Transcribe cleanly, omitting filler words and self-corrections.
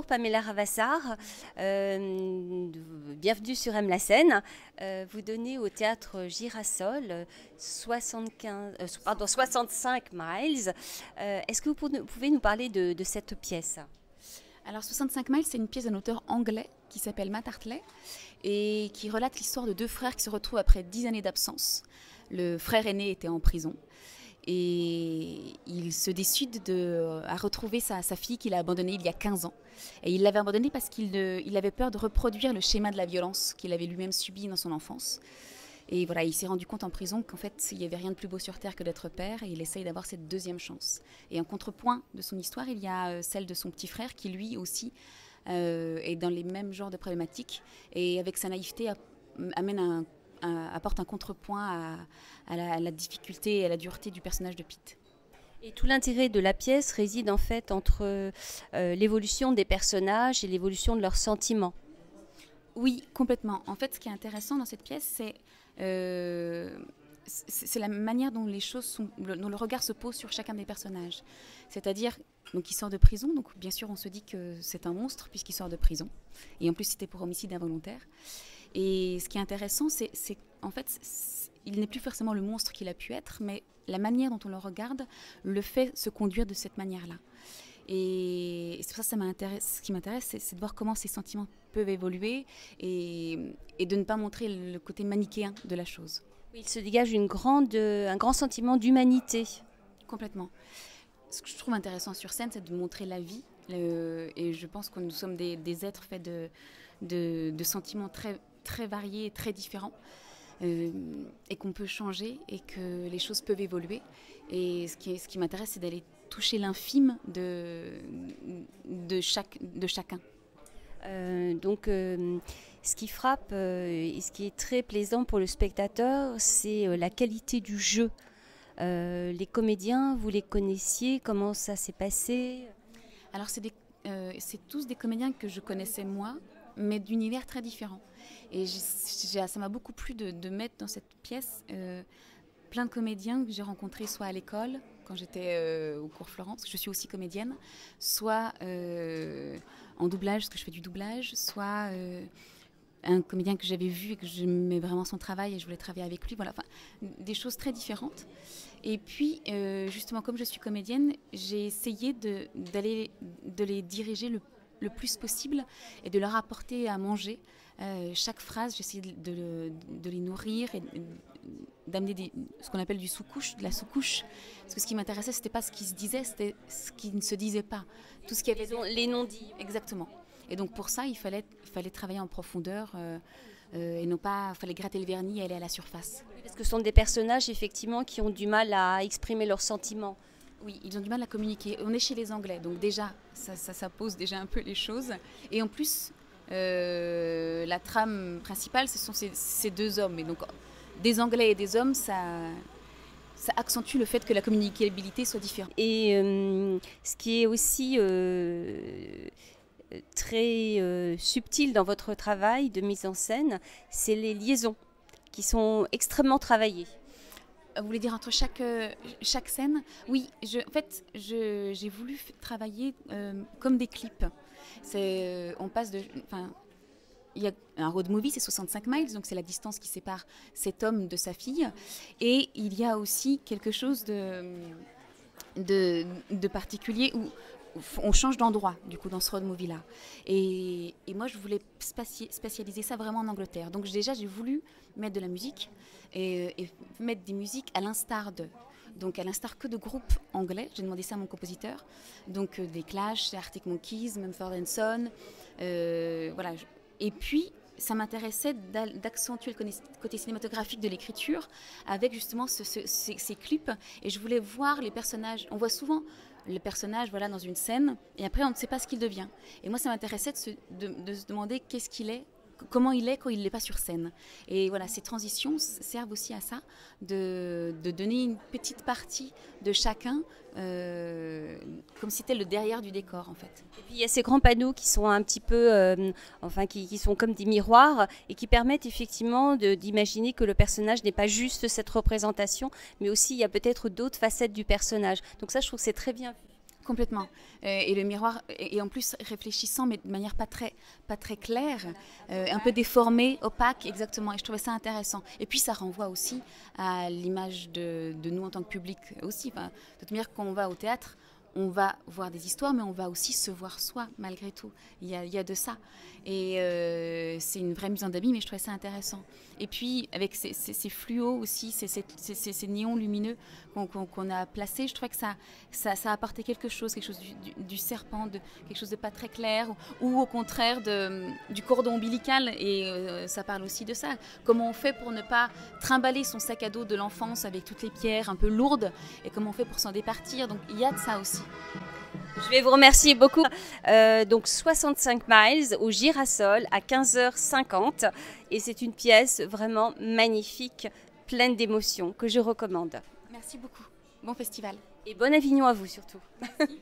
Pamela Ravassar, bienvenue sur Aime la scène. Vous donnez au théâtre Girasol 65 miles. Est-ce que vous pouvez nous parler de cette pièce? Alors 65 miles, c'est une pièce d'un auteur anglais qui s'appelle Matt Hartley et qui relate l'histoire de deux frères qui se retrouvent après 10 années d'absence. Le frère aîné était en prison et il se décide à retrouver sa fille qu'il a abandonnée il y a 15 ans. Et il l'avait abandonnée parce qu'il avait peur de reproduire le schéma de la violence qu'il avait lui-même subi dans son enfance. Et voilà, il s'est rendu compte en prison qu'en fait, il n'y avait rien de plus beau sur Terre que d'être père, et il essaye d'avoir cette deuxième chance. Et en contrepoint de son histoire, il y a celle de son petit frère qui, lui aussi, est dans les mêmes genres de problématiques, et avec sa naïveté, apporte un contrepoint à la difficulté et à la dureté du personnage de Pete. Et tout l'intérêt de la pièce réside en fait entre l'évolution des personnages et l'évolution de leurs sentiments. Oui, complètement. En fait, ce qui est intéressant dans cette pièce, c'est la manière dont dont le regard se pose sur chacun des personnages. C'est-à-dire, donc il sort de prison, donc bien sûr on se dit que c'est un monstre puisqu'il sort de prison. Et en plus c'était pour homicide involontaire. Et ce qui est intéressant, c'est en fait, il n'est plus forcément le monstre qu'il a pu être, mais la manière dont on le regarde le fait se conduire de cette manière-là. Et c'est pour ça que ce qui m'intéresse, c'est de voir comment ces sentiments peuvent évoluer et de ne pas montrer le côté manichéen de la chose. Il se dégage un grand sentiment d'humanité. Complètement. Ce que je trouve intéressant sur scène, c'est de montrer la vie. Et je pense que nous sommes des êtres faits de sentiments très, très variés et très différents. Et qu'on peut changer et que les choses peuvent évoluer. Et ce qui m'intéresse, c'est d'aller toucher l'infime de chacun. Ce qui frappe et ce qui est très plaisant pour le spectateur, c'est la qualité du jeu. Les comédiens, vous les connaissiez? Comment ça s'est passé? Alors, c'est tous des comédiens que je connaissais moi, mais d'univers très différents. Et ça m'a beaucoup plu de mettre dans cette pièce plein de comédiens que j'ai rencontrés soit à l'école, quand j'étais au cours Florence, je suis aussi comédienne, soit en doublage, parce que je fais du doublage, soit un comédien que j'avais vu et que j'aimais vraiment son travail et je voulais travailler avec lui. Voilà, enfin, des choses très différentes. Et puis, justement, comme je suis comédienne, j'ai essayé de les diriger le plus possible et de leur apporter à manger. Chaque phrase, j'essayais de les nourrir et d'amener ce qu'on appelle de la sous-couche. Parce que ce qui m'intéressait, c'était pas ce qui se disait, c'était ce qui ne se disait pas. Tout ce qui avait les non-dits. Exactement. Et donc pour ça, il fallait travailler en profondeur et non pas, fallait gratter le vernis et aller à la surface. Oui, parce que ce sont des personnages effectivement qui ont du mal à exprimer leurs sentiments. Oui, ils ont du mal à communiquer. On est chez les Anglais, donc déjà, ça pose déjà un peu les choses. Et en plus, la trame principale, ce sont ces deux hommes. Et donc, des Anglais et des hommes, ça accentue le fait que la communicabilité soit différente. Et ce qui est aussi très subtil dans votre travail de mise en scène, c'est les liaisons qui sont extrêmement travaillées. Vous voulez dire entre chaque scène? Oui, en fait, j'ai voulu travailler comme des clips. On passe de... Il y a un road movie, c'est 65 miles, donc c'est la distance qui sépare cet homme de sa fille. Et il y a aussi quelque chose de particulier où on change d'endroit, du coup, dans ce road movie-là. Et moi, je voulais spécialiser ça vraiment en Angleterre. Donc déjà, j'ai voulu mettre de la musique et mettre des musiques à l'instar que de groupes anglais. J'ai demandé ça à mon compositeur. Donc des Clash, des Arctic Monkeys, Mumford & Son. Voilà. Et puis, ça m'intéressait d'accentuer le côté cinématographique de l'écriture avec justement ces clips. Et je voulais voir les personnages. On voit souvent le personnage dans une scène et après on ne sait pas ce qu'il devient. Et moi, ça m'intéressait de se demander qu'est-ce qu'il est, comment il est quand il n'est pas sur scène. Et voilà, ces transitions servent aussi à ça, de donner une petite partie de chacun, comme si c'était le derrière du décor en fait. Et puis il y a ces grands panneaux qui sont un petit peu, qui sont comme des miroirs et qui permettent effectivement d'imaginer que le personnage n'est pas juste cette représentation, mais aussi il y a peut-être d'autres facettes du personnage. Donc ça, je trouve que c'est très bien. Complètement. Et le miroir, et en plus réfléchissant, mais de manière pas très claire, un peu déformée, opaque, exactement. Et je trouvais ça intéressant. Et puis ça renvoie aussi à l'image de nous en tant que public aussi. Enfin, de toute manière, quand on va au théâtre, on va voir des histoires, mais on va aussi se voir soi, malgré tout. Il y a de ça. Et c'est une vraie mise en abîme, mais je trouvais ça intéressant. Et puis, avec ces fluos aussi, ces néons lumineux qu'on a placés, je trouvais que ça a apporté quelque chose du serpent, quelque chose de pas très clair, ou au contraire du cordon ombilical. Et ça parle aussi de ça. Comment on fait pour ne pas trimballer son sac à dos de l'enfance avec toutes les pierres un peu lourdes, et comment on fait pour s'en départir. Donc, il y a de ça aussi. Je vais vous remercier beaucoup. Donc 65 miles au Girasol à 15h50 et c'est une pièce vraiment magnifique, pleine d'émotions que je recommande. Merci beaucoup. Bon festival. Et bon Avignon à vous surtout. Merci.